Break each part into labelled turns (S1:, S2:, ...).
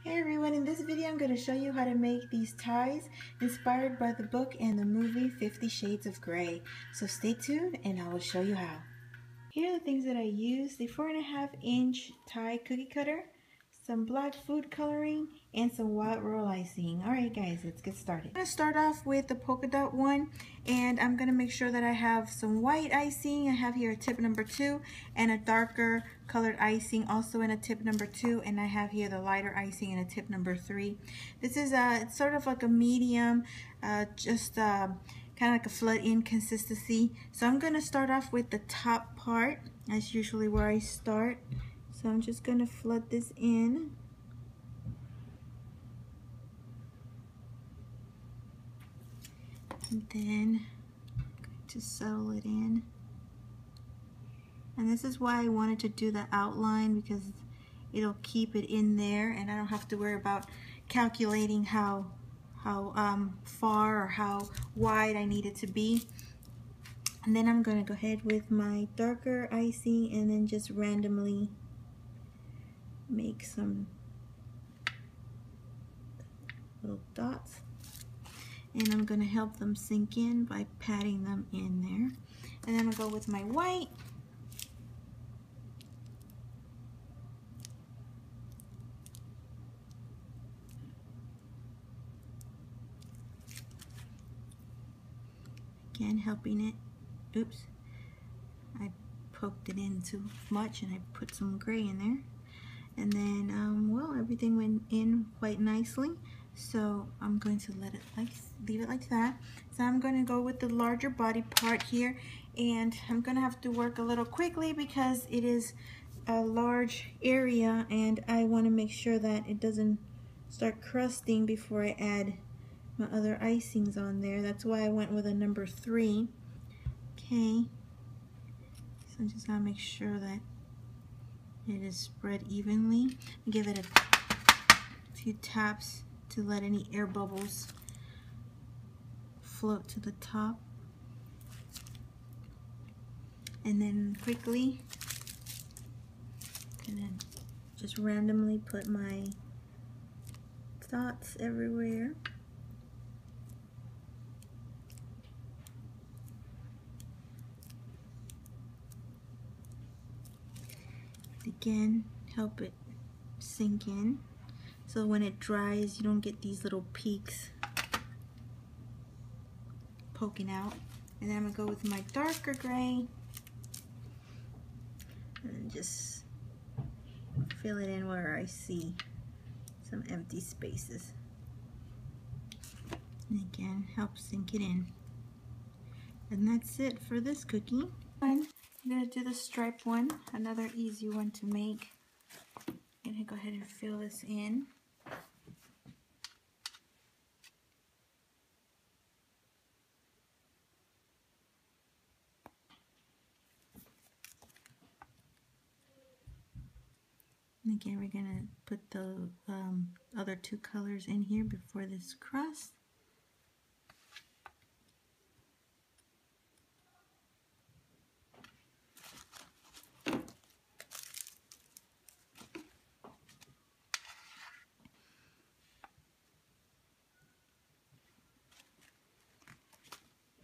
S1: Hey everyone, in this video I'm going to show you how to make these ties inspired by the book and the movie 50 Shades of Grey. So stay tuned and I will show you how. Here are the things that I used: the 4.5-inch tie cookie cutter, some black food coloring, and some wild royal icing. Alright guys, let's get started. I'm going to start off with the polka dot one, and I'm going to make sure that I have some white icing. I have here a tip number 2 and a darker colored icing also in a tip number 2, and I have here the lighter icing in a tip number 3. This is it's sort of like a medium, kind of like a flood-in consistency. So I'm going to start off with the top part. That's usually where I start. So I'm just going to flood this in. And then I'm going to settle it in. And this is why I wanted to do the outline, because it'll keep it in there and I don't have to worry about calculating how far or how wide I need it to be. And then I'm going to go ahead with my darker icing and then just randomly make some little dots. And I'm going to help them sink in by patting them in there. And then I'll go with my white. Again, helping it. Oops, I poked it in too much and I put some gray in there. And then, well, everything went in quite nicely. So I'm going to leave it like that. So I'm going to go with the larger body part here, and I'm going to have to work a little quickly because it is a large area and I want to make sure that it doesn't start crusting before I add my other icings on there. That's why I went with a number 3. Okay, so I'm just gonna make sure that it is spread evenly. Give it a few taps to let any air bubbles float to the top. And then quickly, gonna just randomly put my dots everywhere. Again, help it sink in, so when it dries you don't get these little peaks poking out. And then I'm gonna go with my darker gray and just fill it in where I see some empty spaces. And again, help sink it in. And that's it for this cookie. I'm gonna do the stripe one, another easy one to make. I'm gonna go ahead and fill this in. And again, we're gonna put the other 2 colors in here before this crust.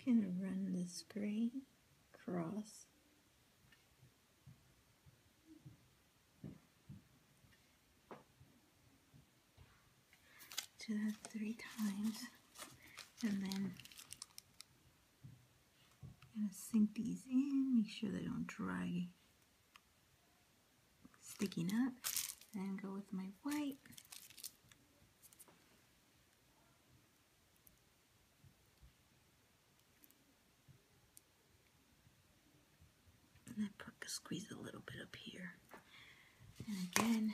S1: Gonna run this gray across. Do that 3 times, and then I'm gonna sink these in, make sure they don't dry sticking up, and go with my white. And I squeeze a little bit up here. And again,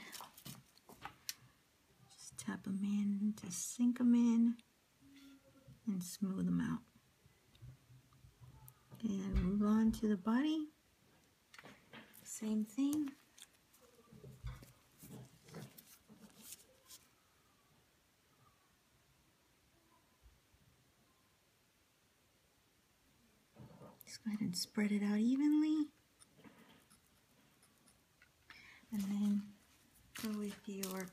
S1: just tap them in to sink them in and smooth them out. And move on to the body. Same thing. Just go ahead and spread it out evenly. And then go with your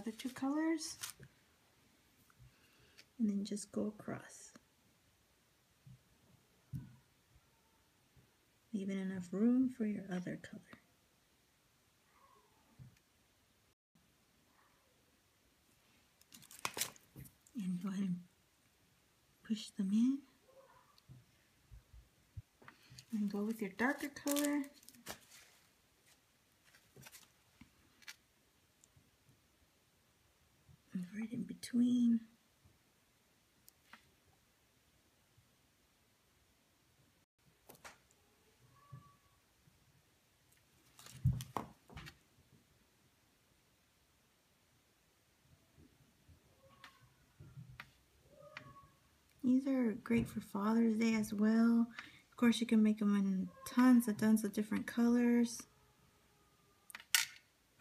S1: other two colors. And then just go across. Leaving enough room for your other color. And go ahead and push them in. And go with your darker color. And right in between. These are great for Father's Day as well. Of course, you can make them in tons of different colors.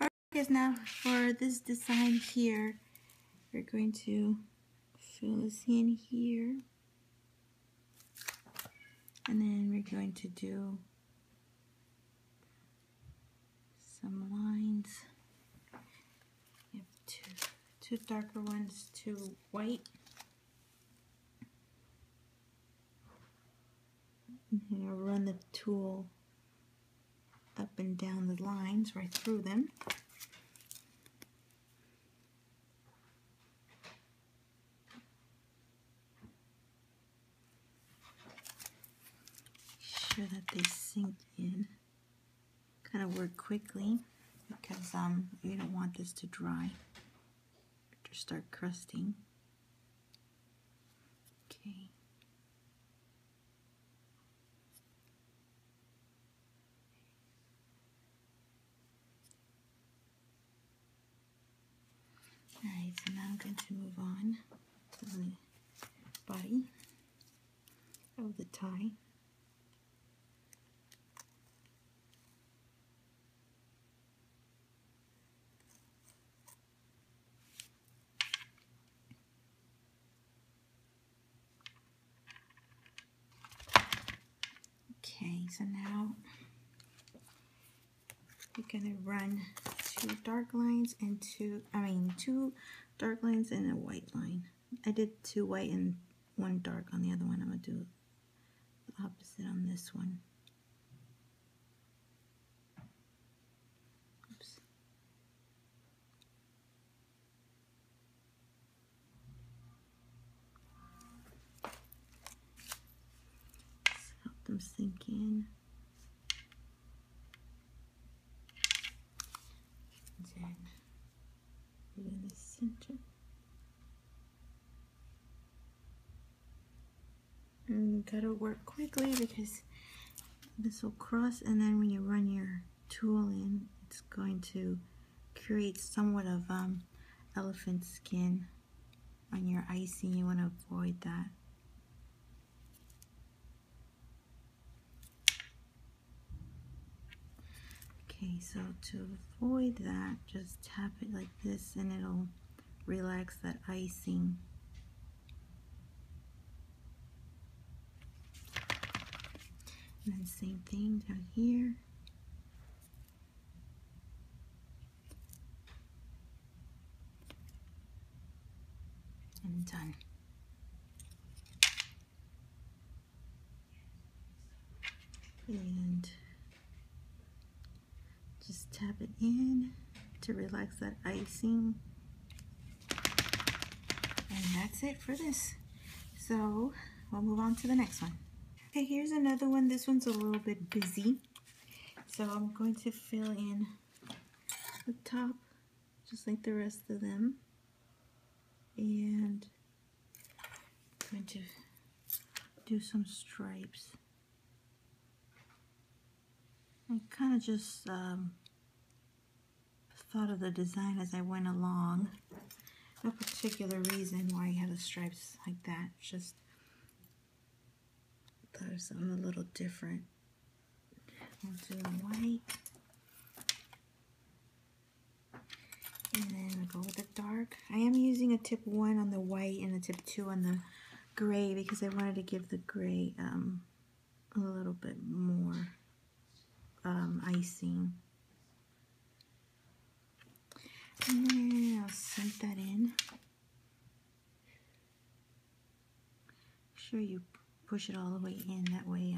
S1: Alright guys, now for this design here, we're going to fill this in here. And then we're going to do some lines. You have two darker ones, two white. And I'll run the tool up and down the lines, right through them. Sure that they sink in. Kind of work quickly because you don't want this to dry or to start crusting. Okay. Alright, so now I'm going to move on to the body of the tie. Okay, so now we're gonna run two dark lines and two dark lines and a white line. I did two white and one dark on the other one. I'm gonna do the opposite on this one. Oops. Just help them sink in. And then in the center. And you gotta work quickly because this will cross, and then when you run your tool in, it's going to create somewhat of elephant skin on your icing. You want to avoid that. Okay, so to avoid that, just tap it like this and it'll relax that icing. And then same thing down here. And done. And just tap it in to relax that icing. And that's it for this. So we'll move on to the next one. Okay, here's another one. This one's a little bit busy. So I'm going to fill in the top just like the rest of them. And I'm going to do some stripes. I kind of just thought of the design as I went along. No particular reason why I have the stripes like that. Just thought of something a little different. I'll do white. And then I'll go with the dark. I am using a tip 1 on the white and a tip 2 on the gray because I wanted to give the gray a little bit more icing. And then I'll sure you push it all the way in. That way,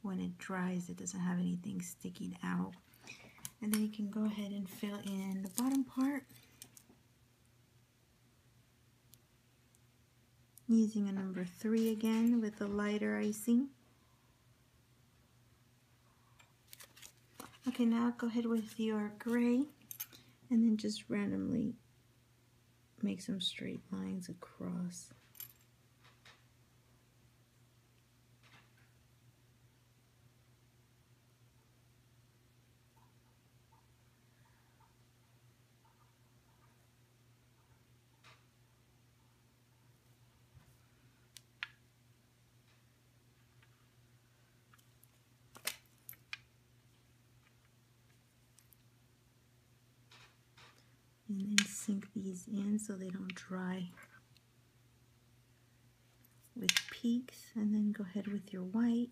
S1: when it dries, it doesn't have anything sticking out. And then you can go ahead and fill in the bottom part using a number 3 again with a lighter icing. Okay, now go ahead with your gray and then just randomly make some straight lines across. And then sink these in so they don't dry with peaks. And then go ahead with your white.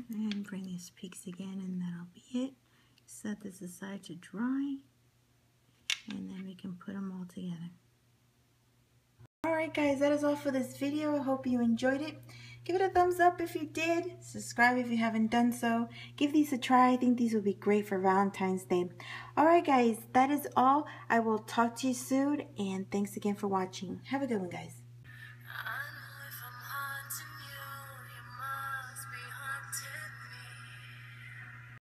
S1: And then bring these peaks again, and that'll be it. Set this aside to dry, and then we can put them all together. Alright guys, that is all for this video. I hope you enjoyed it. Give it a thumbs up if you did. Subscribe if you haven't done so. Give these a try. I think these will be great for Valentine's Day. Alright guys, that is all. I will talk to you soon, and thanks again for watching. Have a good one, guys.